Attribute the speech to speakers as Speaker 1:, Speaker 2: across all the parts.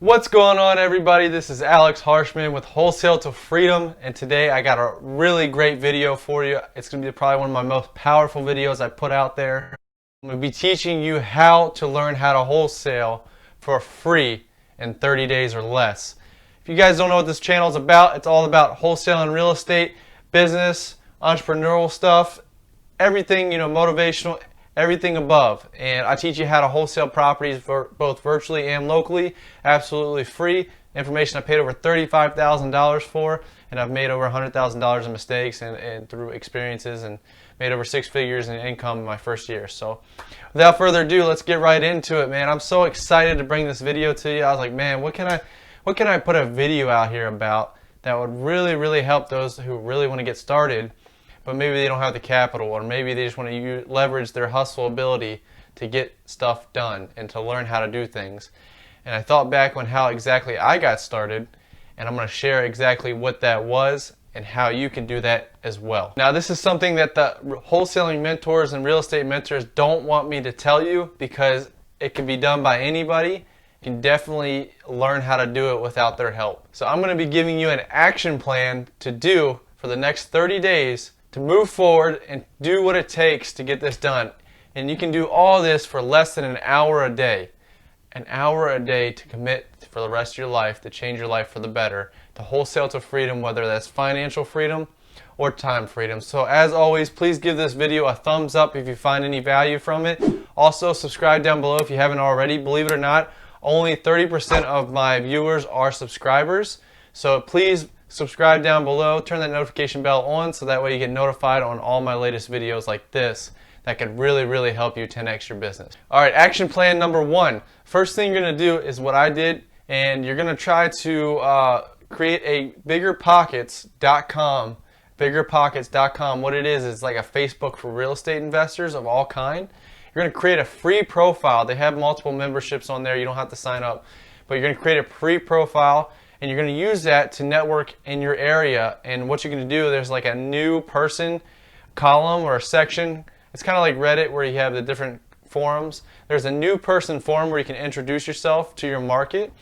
Speaker 1: What's going on, everybody? This is Alex Harshman with Wholesale to Freedom, and today I got a really great video for you. It's going to be probably one of my most powerful videos I put out there. I'm going to be teaching you how to learn how to wholesale for free in 30 days or less. If you guys don't know what this channel is about, it's all about wholesaling real estate, business, entrepreneurial stuff, everything, motivational, everything above. And I teach you how to wholesale properties for both virtually and locally, absolutely free. Information I paid over $35,000 for, and I've made over $100,000 in mistakes and through experiences, and made over 6 figures in income in my first year. So without further ado, let's get right into it, man. I'm so excited to bring this video to you. I was like, man, what can I put a video out here about that would really help those who really want to get started, but maybe they don't have the capital, or maybe they just want to leverage their hustle ability to get stuff done and to learn how to do things. And I thought back on how exactly I got started, and I'm going to share exactly what that was and how you can do that as well. Now, this is something that the wholesaling mentors and real estate mentors don't want me to tell you, because it can be done by anybody. You can definitely learn how to do it without their help. So I'm going to be giving you an action plan to do for the next 30 days to move forward and do what it takes to get this done. And you can do all this for less than an hour a day. An hour a day to commit for the rest of your life, to change your life for the better, to wholesale to freedom, whether that's financial freedom or time freedom. So as always, please give this video a thumbs up if you find any value from it. Also, subscribe down below if you haven't already. Believe it or not, only 30% of my viewers are subscribers. So please subscribe down below, turn that notification bell on, so that way you get notified on all my latest videos like this that could really help you 10x your business. Alright, action plan number one. First thing you're going to do is what I did, and you're going to try to create a biggerpockets.com. Biggerpockets.com, what it is like a Facebook for real estate investors of all kind. You're going to create a free profile. They have multiple memberships on there. You don't have to sign up, but you're going to create a free profile, and you're going to use that to network in your area. And what you're going to do, there's like a new person column or a section. It's kind of like Reddit, where you have the different forums. There's a new person forum where you can introduce yourself to your market.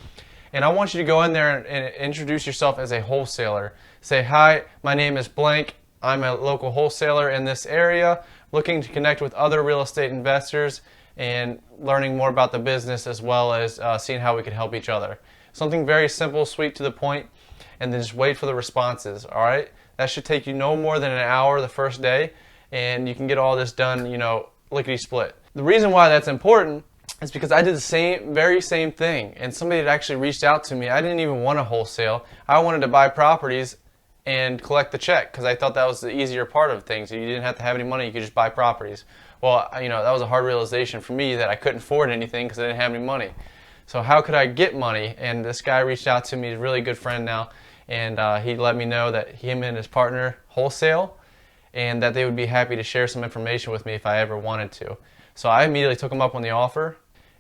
Speaker 1: And I want you to go in there and introduce yourself as a wholesaler. Say, hi, my name is blank. I'm a local wholesaler in this area, looking to connect with other real estate investors and learning more about the business, as well as seeing how we can help each other. Something very simple, sweet, to the point, and then just wait for the responses. Alright? That should take you no more than an hour the first day, and you can get all this done, lickety split. The reason why that's important is because I did the very same thing, and somebody had actually reached out to me. I didn't even want to wholesale. I wanted to buy properties and collect the check, because I thought that was the easier part of things. You didn't have to have any money, you could just buy properties. Well, that was a hard realization for me, that I couldn't afford anything because I didn't have any money. So how could I get money? And this guy reached out to me. He's a really good friend now, and he let me know that him and his partner wholesale, and that they would be happy to share some information with me if I ever wanted to. So I immediately took him up on the offer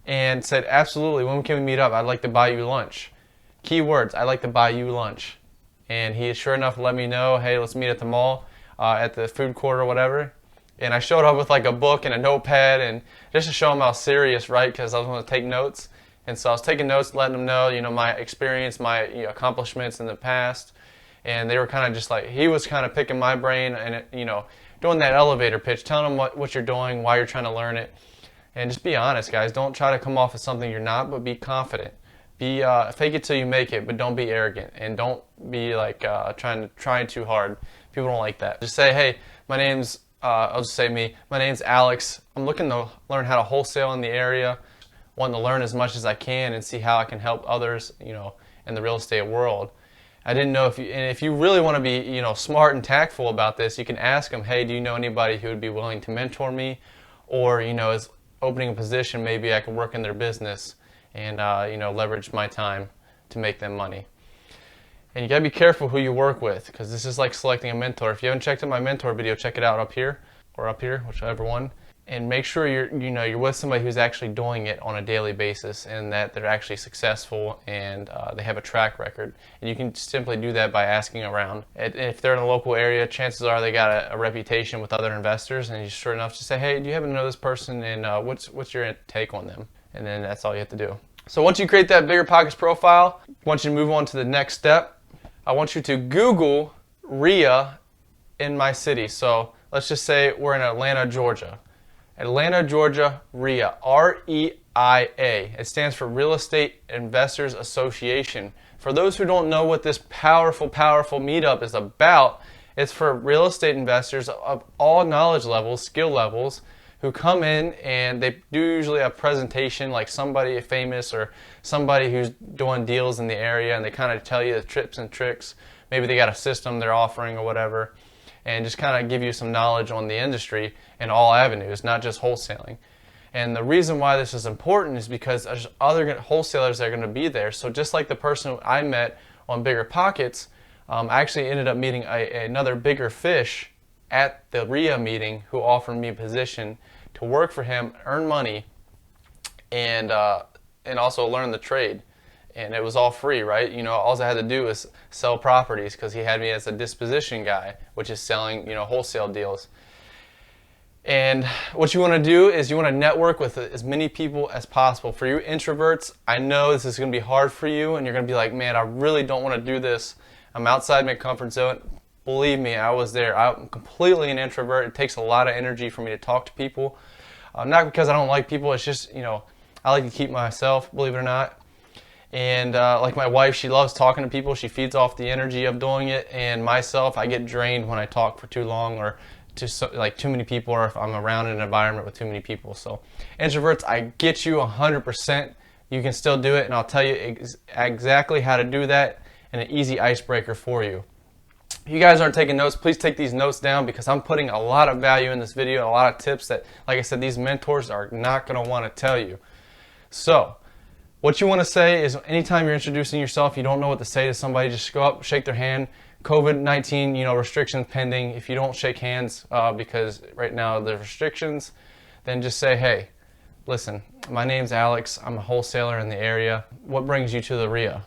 Speaker 1: and said, absolutely, when can we meet up? I'd like to buy you lunch. Keywords, I'd like to buy you lunch. And he sure enough let me know, hey, let's meet at the mall, at the food court or whatever. And I showed up with like a book and a notepad, and just to show him how serious, right? Because I was going to take notes. And so I was taking notes, letting them know, my experience, my accomplishments in the past. And they were kind of just like, he was kind of picking my brain and, doing that elevator pitch, telling them what you're doing, why you're trying to learn it. And just be honest, guys. Don't try to come off as something you're not, but be confident. Fake it till you make it, but don't be arrogant. And don't be like trying too hard. People don't like that. Just say, hey, my name's, I'll just say me. My name's Alex. I'm looking to learn how to wholesale in the area. Wanting to learn as much as I can and see how I can help others, in the real estate world. I didn't know if you really want to be, smart and tactful about this, you can ask them, hey, do you know anybody who would be willing to mentor me, or, is opening a position, maybe I can work in their business and, leverage my time to make them money. And you gotta be careful who you work with, because this is like selecting a mentor. If you haven't checked out my mentor video, check it out up here, or up here, whichever one. And make sure you're with somebody who's actually doing it on a daily basis, and that they're actually successful, and they have a track record. And you can simply do that by asking around. If they're in a local area, chances are they got a reputation with other investors, and you sure enough just say, hey, do you happen to know this person, and what's your take on them? And then that's all you have to do. So once you create that Bigger Pockets profile, I want you to move on to the next step. I want you to Google RIA in my city. So let's just say we're in Atlanta, Georgia. Atlanta, Georgia, RIA, R-E-I-A. It stands for Real Estate Investors Association. For those who don't know what this powerful meetup is about, it's for real estate investors of all knowledge levels, skill levels, who come in and they do usually a presentation, like somebody famous or somebody who's doing deals in the area, and they kind of tell you the tips and tricks. Maybe they got a system they're offering or whatever, and just kind of give you some knowledge on the industry in all avenues, not just wholesaling. And the reason why this is important is because there's other wholesalers that are going to be there. So just like the person I met on Bigger Pockets, I actually ended up meeting another bigger fish at the RIA meeting who offered me a position to work for him, earn money, and also learn the trade. And it was all free, right? You know, all I had to do was sell properties because he had me as a disposition guy, which is selling, wholesale deals. And what you want to do is you want to network with as many people as possible. For you introverts, I know this is going to be hard for you, and you're going to be like, man, I really don't want to do this. I'm outside my comfort zone. Believe me, I was there. I'm completely an introvert. It takes a lot of energy for me to talk to people. Not because I don't like people. It's just, I like to keep myself, believe it or not. And like my wife, she loves talking to people. She feeds off the energy of doing it. And myself, I get drained when I talk for too long or too many people, or if I'm around an environment with too many people. So introverts, I get you 100%. You can still do it. And I'll tell you exactly how to do that and an easy icebreaker for you. If you guys aren't taking notes, please take these notes down, because I'm putting a lot of value in this video and a lot of tips that, like I said, these mentors are not going to want to tell you. So what you want to say is, anytime you're introducing yourself, you don't know what to say to somebody, just go up, shake their hand. COVID-19, restrictions pending. If you don't shake hands because right now there's restrictions, then just say, hey, listen, my name's Alex. I'm a wholesaler in the area. What brings you to the RIA?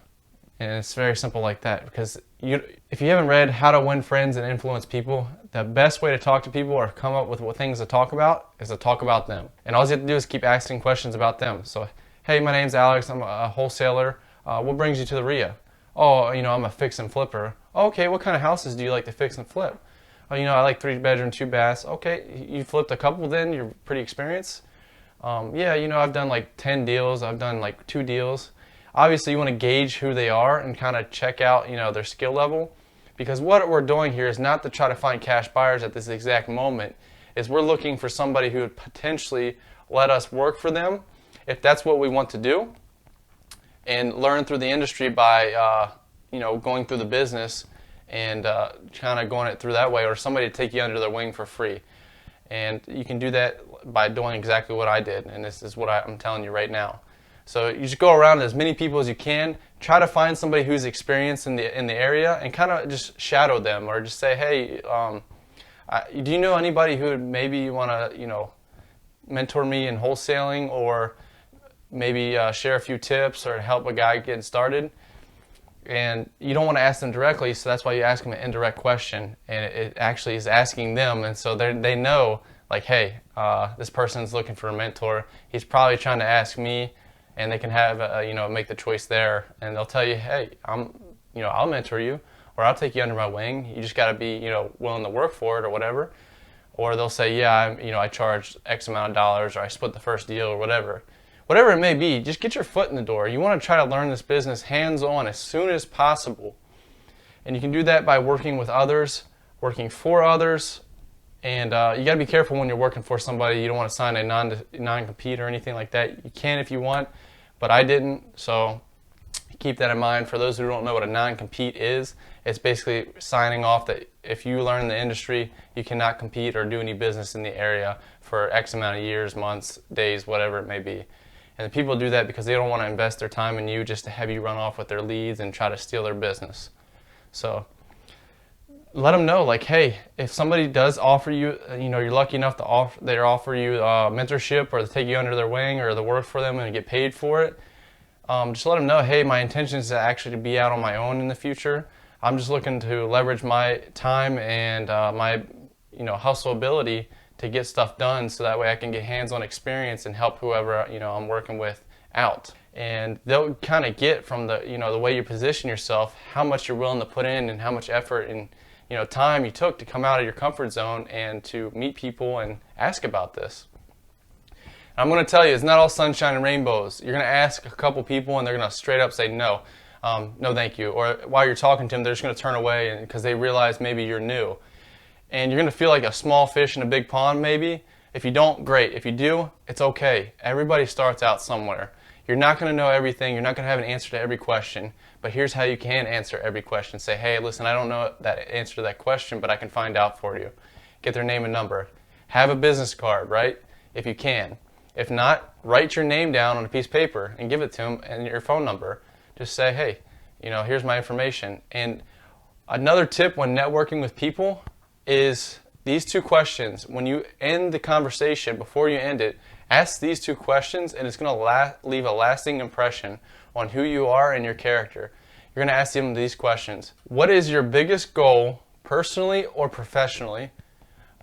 Speaker 1: And it's very simple like that, because if you haven't read How to Win Friends and Influence People, the best way to talk to people or come up with what things to talk about is to talk about them. And all you have to do is keep asking questions about them. So, hey, my name's Alex. I'm a wholesaler. What brings you to the RIA? Oh, I'm a fix and flipper. Okay, what kind of houses do you like to fix and flip? Oh, I like 3-bedroom, 2 baths. Okay, you flipped a couple then? You're pretty experienced? Yeah, I've done like 10 deals. I've done like 2 deals. Obviously, you want to gauge who they are and kind of check out, their skill level. Because what we're doing here is not to try to find cash buyers at this exact moment. Is we're looking for somebody who would potentially let us work for them, if that's what we want to do, and learn through the industry by, going through the business and kind of going it through that way, or somebody to take you under their wing for free. And you can do that by doing exactly what I did, and this is what I'm telling you right now. So you just go around as many people as you can. Try to find somebody who's experienced in the area, and kind of just shadow them, or just say, hey, do you know anybody who would maybe want to, mentor me in wholesaling, or maybe share a few tips or help a guy get started? And you don't want to ask them directly, so that's why you ask them an indirect question, and it actually is asking them, and so they know, like, hey, this person's looking for a mentor. He's probably trying to ask me, and they can have make the choice there, and they'll tell you, hey, I'll mentor you, or I'll take you under my wing. You just got to be willing to work for it, or whatever. Or they'll say, yeah, I charge X amount of dollars, or I split the first deal, or whatever. Whatever it may be, just get your foot in the door. You want to try to learn this business hands-on as soon as possible. And you can do that by working with others, working for others. And you got to be careful when you're working for somebody. You don't want to sign a non-compete or anything like that. You can if you want, but I didn't. So keep that in mind. For those who don't know what a non-compete is, it's basically signing off that if you learn the industry, you cannot compete or do any business in the area for X amount of years, months, days, whatever it may be. And people do that because they don't want to invest their time in you just to have you run off with their leads and try to steal their business. So let them know, like, hey, if somebody does offer you, you're lucky enough to offer you mentorship, or to take you under their wing, or to work for them and get paid for it, just let them know, hey, my intention is to actually be out on my own in the future. I'm just looking to leverage my time and my hustle ability to get stuff done, so that way I can get hands-on experience and help whoever I'm working with out. And they'll kind of get from the, the way you position yourself, how much you're willing to put in and how much effort and, time you took to come out of your comfort zone and to meet people and ask about this. And I'm going to tell you, it's not all sunshine and rainbows. You're going to ask a couple people and they're going to straight up say no. No thank you. Or while you're talking to them, they're just going to turn away because they realize maybe you're new. And you're going to feel like a small fish in a big pond maybe. If you don't, great. If you do, it's okay. Everybody starts out somewhere. You're not going to know everything. You're not going to have an answer to every question. But here's how you can answer every question. Say, hey, listen, I don't know that answer to that question, but I can find out for you. Get their name and number. Have a business card, right? If you can. If not, write your name down on a piece of paper and give it to them and your phone number. Just say, hey, here's my information. And another tip when networking with people is these two questions. When you end the conversation, before you end it, ask these two questions, and it's going to leave a lasting impression on who you are and your character. You're going to ask them these questions. What is your biggest goal, personally or professionally?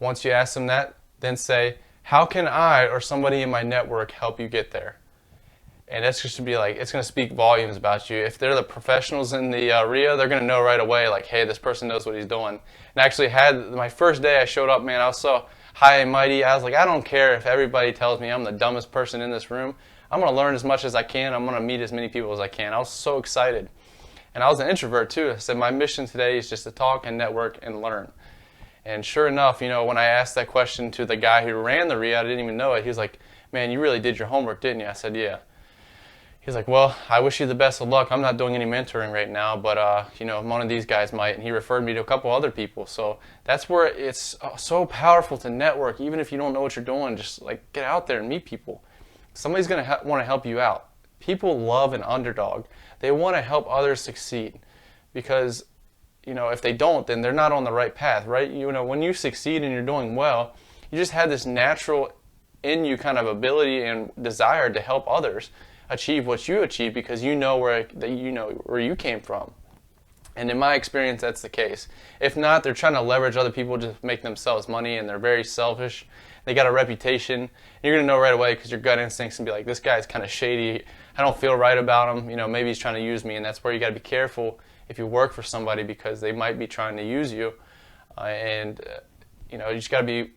Speaker 1: Once you ask them that, then say, how can I or somebody in my network help you get there? And that's just to be like, it's going to speak volumes about you. If they're the professionals in the area, they're going to know right away, like, hey, this person knows what he's doing. And I actually had my first day I showed up, man, I was so high and mighty. I was like, I don't care if everybody tells me I'm the dumbest person in this room. I'm going to learn as much as I can. I'm going to meet as many people as I can. I was so excited. And I was an introvert too. I said, my mission today is just to talk and network and learn. And sure enough, when I asked that question to the guy who ran the RIA, I didn't even know it. He was like, man, you really did your homework, didn't you? I said, yeah. He's like, well, I wish you the best of luck. I'm not doing any mentoring right now, but one of these guys might. And he referred me to a couple other people. So that's where it's so powerful to network. Even if you don't know what you're doing, just like get out there and meet people. Somebody's going to want to help you out. People love an underdog. They want to help others succeed because, if they don't, then they're not on the right path, right? When you succeed and you're doing well, you just have this natural in you kind of ability and desire to help others achieve what you achieve because you know where you came from. And in my experience, that's the case. If not, they're trying to leverage other people to make themselves money, and they're very selfish. They got a reputation. And you're going to know right away because your gut instincts and be like, this guy's kind of shady. I don't feel right about him. Maybe he's trying to use me. And that's where you got to be careful if you work for somebody because they might be trying to use you. You just got to be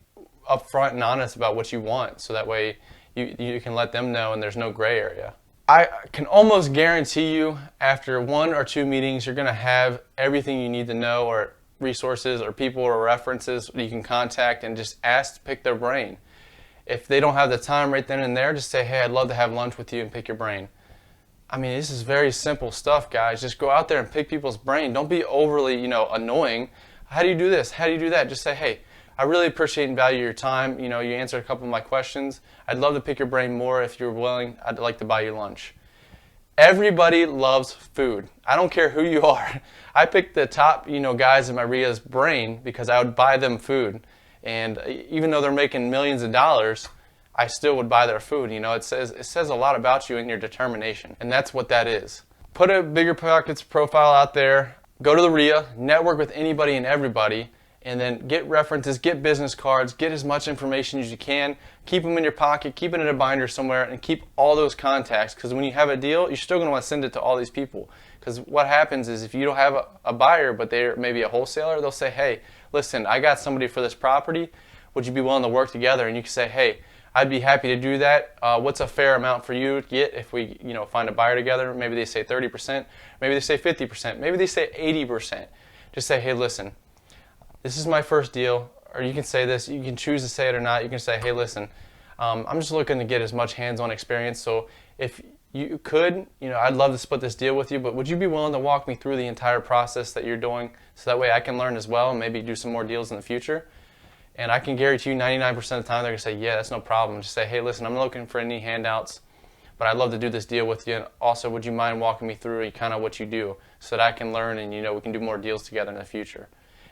Speaker 1: upfront and honest about what you want so that way you can let them know and there's no gray area. I can almost guarantee you after 1 or 2 meetings you're going to have everything you need to know, or resources or people or references you can contact and just ask to pick their brain. If they don't have the time right then and there, just say, hey, I'd love to have lunch with you and pick your brain. I mean, this is very simple stuff, guys. Just go out there and pick people's brain. Don't be overly, annoying. How do you do this? How do you do that? Just say, hey, I really appreciate and value your time. You answered a couple of my questions. I'd love to pick your brain more if you're willing. I'd like to buy you lunch. Everybody loves food. I don't care who you are. I picked the top, guys in my RIA's brain because I would buy them food. And even though they're making millions of dollars, I still would buy their food. It says a lot about you and your determination. And that's what that is. Put a Bigger Pockets profile out there. Go to the RIA. Network with anybody and everybody. And then get references, get business cards, get as much information as you can. Keep them in your pocket, keep it in a binder somewhere, and keep all those contacts. Because when you have a deal, you're still going to want to send it to all these people. Because what happens is if you don't have a buyer, but they're maybe a wholesaler, they'll say, hey, listen, I got somebody for this property. Would you be willing to work together? And you can say, hey, I'd be happy to do that. What's a fair amount for you to get if we find a buyer together? Maybe they say 30%, maybe they say 50%, maybe they say 80%. Just say, hey, listen, this is my first deal, or you can say this, you can choose to say it or not. You can say, hey, listen, I'm just looking to get as much hands-on experience, so if you could, I'd love to split this deal with you, but would you be willing to walk me through the entire process that you're doing so that way I can learn as well and maybe do some more deals in the future? And I can guarantee you 99% of the time they're going to say, yeah, that's no problem. Just say, hey, listen, I'm not looking for any handouts, but I'd love to do this deal with you. And also, would you mind walking me through kind of what you do so that I can learn and, we can do more deals together in the future?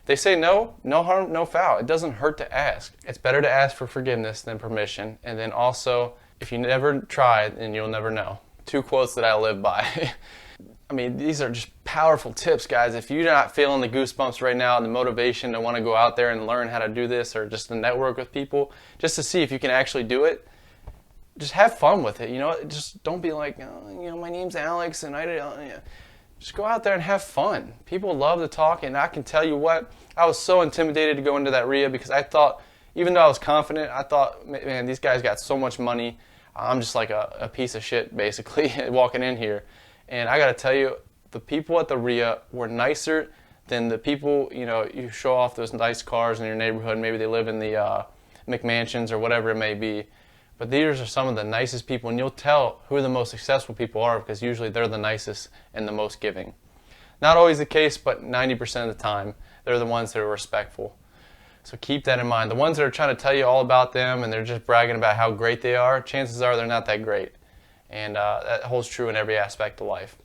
Speaker 1: They say no, no harm, no foul. It doesn't hurt to ask. It's better to ask for forgiveness than permission. And then also, if you never try, then you'll never know. 2 quotes that I live by. I mean, these are just powerful tips, guys. If you're not feeling the goosebumps right now and the motivation to want to go out there and learn how to do this or just to network with people, just to see if you can actually do it, just have fun with it. You know, just don't be like, oh, you know, my name's Alex and just go out there and have fun. People love to talk, and I can tell you what, I was so intimidated to go into that RIA because I thought, even though I was confident, I thought, man, these guys got so much money. I'm just like a piece of shit, basically, walking in here. And I got to tell you, the people at the RIA were nicer than the people, you know, you show off those nice cars in your neighborhood. Maybe they live in the McMansions or whatever it may be. But these are some of the nicest people, and you'll tell who the most successful people are because usually they're the nicest and the most giving. Not always the case, but 90% of the time, they're the ones that are respectful. So keep that in mind. The ones that are trying to tell you all about them and they're just bragging about how great they are, chances are they're not that great. And that holds true in every aspect of life.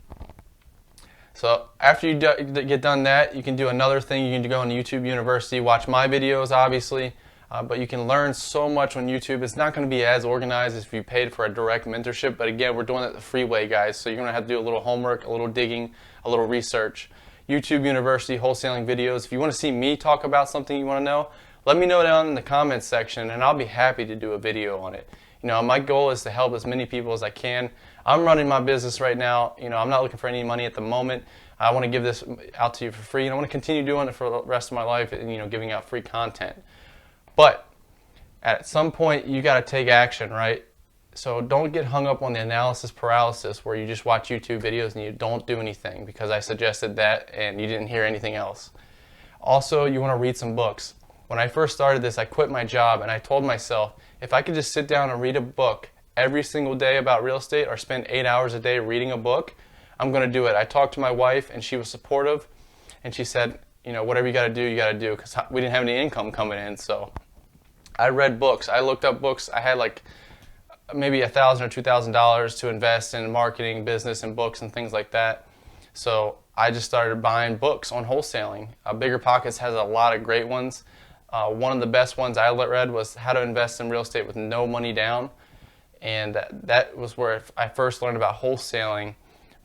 Speaker 1: So after you get done that, you can do another thing. You can go on YouTube University, watch my videos, obviously. But you can learn so much on YouTube. It's not going to be as organized as if you paid for a direct mentorship. But again, we're doing it the free way, guys. So you're going to have to do a little homework, a little digging, a little research. YouTube University, wholesaling videos. If you want to see me talk about something you want to know, let me know down in the comments section, and I'll be happy to do a video on it. You know, my goal is to help as many people as I can. I'm running my business right now. You know, I'm not looking for any money at the moment. I want to give this out to you for free, and I want to continue doing it for the rest of my life and, you know, giving out free content. But at some point, you got to take action, right? So don't get hung up on the analysis paralysis where you just watch YouTube videos and you don't do anything because I suggested that and you didn't hear anything else. Also, you want to read some books. When I first started this, I quit my job and I told myself, if I could just sit down and read a book every single day about real estate or spend 8 hours a day reading a book, I'm going to do it. I talked to my wife and she was supportive and she said, you know, whatever you got to do because we didn't have any income coming in. So I read books. I looked up books. I had like maybe $1,000 or $2,000 to invest in marketing, business, and books and things like that. So I just started buying books on wholesaling. Bigger Pockets has a lot of great ones. One of the best ones I read was How to Invest in Real Estate with No Money Down. And that was where I first learned about wholesaling.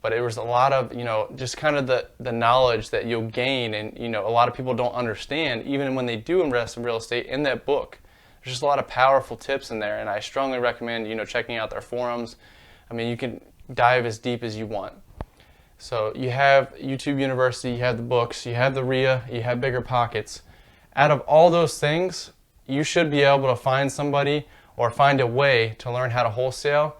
Speaker 1: But it was a lot of, you know, just kind of the knowledge that you'll gain. And, you know, a lot of people don't understand, even when they do invest in real estate, in that book. There's just a lot of powerful tips in there. And I strongly recommend, you know, checking out their forums. I mean, you can dive as deep as you want. So you have YouTube University, you have the books, you have the RIA, you have Bigger Pockets. Out of all those things, you should be able to find somebody or find a way to learn how to wholesale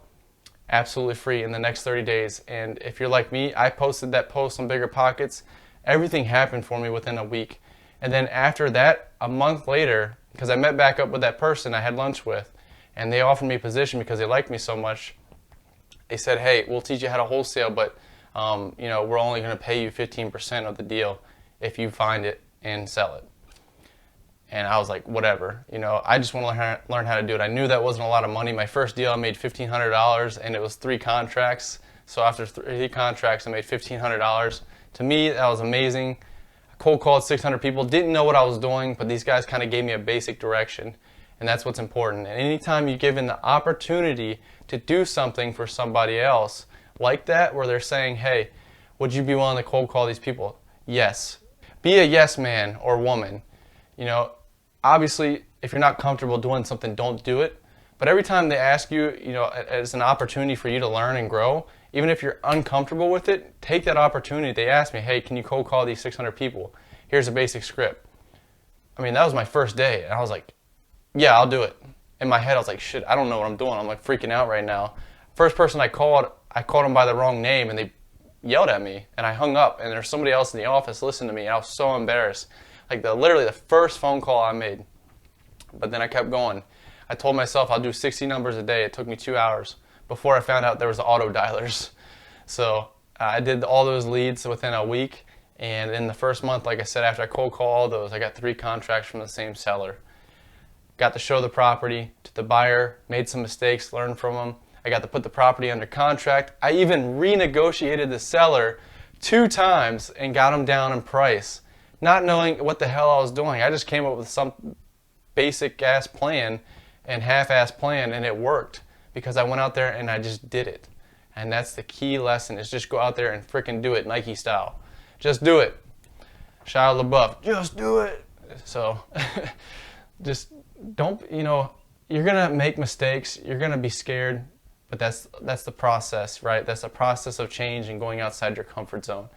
Speaker 1: absolutely free in the next 30 days. And if you're like me, I posted that post on Bigger Pockets. Everything happened for me within a week. And then after that, a month later, because I met back up with that person I had lunch with, and they offered me a position because they liked me so much. They said, hey, we'll teach you how to wholesale, but you know, we're only going to pay you 15% of the deal if you find it and sell it. And I was like, whatever, you know, I just want to learn how to do it. I knew that wasn't a lot of money. My first deal, I made $1,500, and it was 3 contracts. So after 3 contracts, I made $1,500. To me, that was amazing. I cold called 600 people, didn't know what I was doing, but these guys kind of gave me a basic direction. And that's what's important. And anytime you're given the opportunity to do something for somebody else like that, where they're saying, hey, would you be willing to cold call these people? Yes. Be a yes man or woman. You know, obviously, if you're not comfortable doing something, don't do it. But every time they ask you, you know, as an opportunity for you to learn and grow, even if you're uncomfortable with it, take that opportunity. They asked me, hey, can you cold call these 600 people? Here's a basic script. I mean, that was my first day. And I was like, yeah, I'll do it. In my head, I was like, shit, I don't know what I'm doing. I'm like freaking out right now. First person I called them by the wrong name, and they yelled at me. And I hung up, and there's somebody else in the office listening to me. And I was so embarrassed. Like literally the first phone call I made. But then I kept going. I told myself I'll do 60 numbers a day. It took me 2 hours before I found out there was auto dialers. So I did all those leads within a week. And in the first month, like I said, after I cold called all those, I got 3 contracts from the same seller. Got to show the property to the buyer, made some mistakes, learned from them. I got to put the property under contract. I even renegotiated the seller 2 times and got him down in price. Not knowing what the hell I was doing. I just came up with some basic ass plan and half-ass plan, and it worked because I went out there and I just did it. And that's the key lesson, is just go out there and freaking do it, Nike style. Just do it. Shia LaBeouf, just do it. So just don't, you know, you're gonna make mistakes, you're gonna be scared, but that's the process, right? That's the process of change and going outside your comfort zone.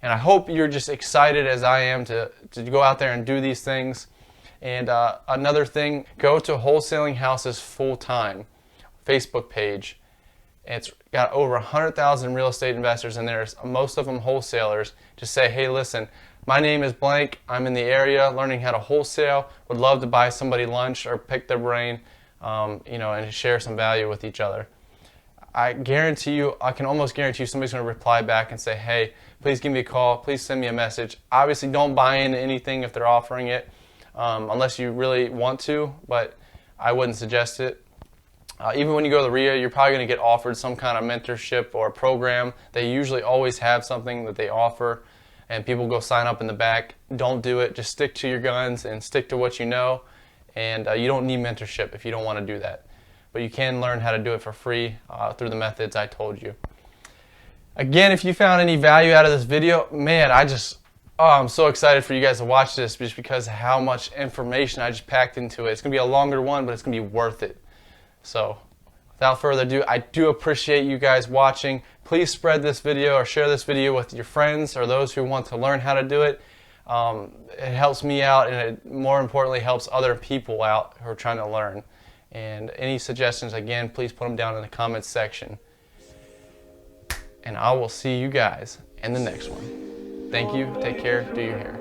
Speaker 1: And I hope you're just excited as I am to go out there and do these things. And another thing, go to Wholesaling Houses Full-Time Facebook page. It's got over 100,000 real estate investors in there, most of them wholesalers. Just say, hey, listen, my name is blank. I'm in the area learning how to wholesale. Would love to buy somebody lunch or pick their brain, and share some value with each other. I guarantee you, I can almost guarantee you somebody's going to reply back and say, hey, please give me a call. Please send me a message. Obviously, don't buy into anything if they're offering it, unless you really want to, but I wouldn't suggest it. Even when you go to the RIA, you're probably going to get offered some kind of mentorship or a program. They usually always have something that they offer, and people go sign up in the back. Don't do it. Just stick to your guns and stick to what you know, and you don't need mentorship if you don't want to do that. But you can learn how to do it for free through the methods I told you. Again, if you found any value out of this video, man, I'm so excited for you guys to watch this just because of how much information I just packed into it. It's going to be a longer one, but it's going to be worth it. So without further ado, I do appreciate you guys watching. Please spread this video or share this video with your friends or those who want to learn how to do it. It helps me out, and it more importantly helps other people out who are trying to learn. And any suggestions, again, please put them down in the comments section. And I will see you guys in the next one. Thank you. Take care. Do your hair.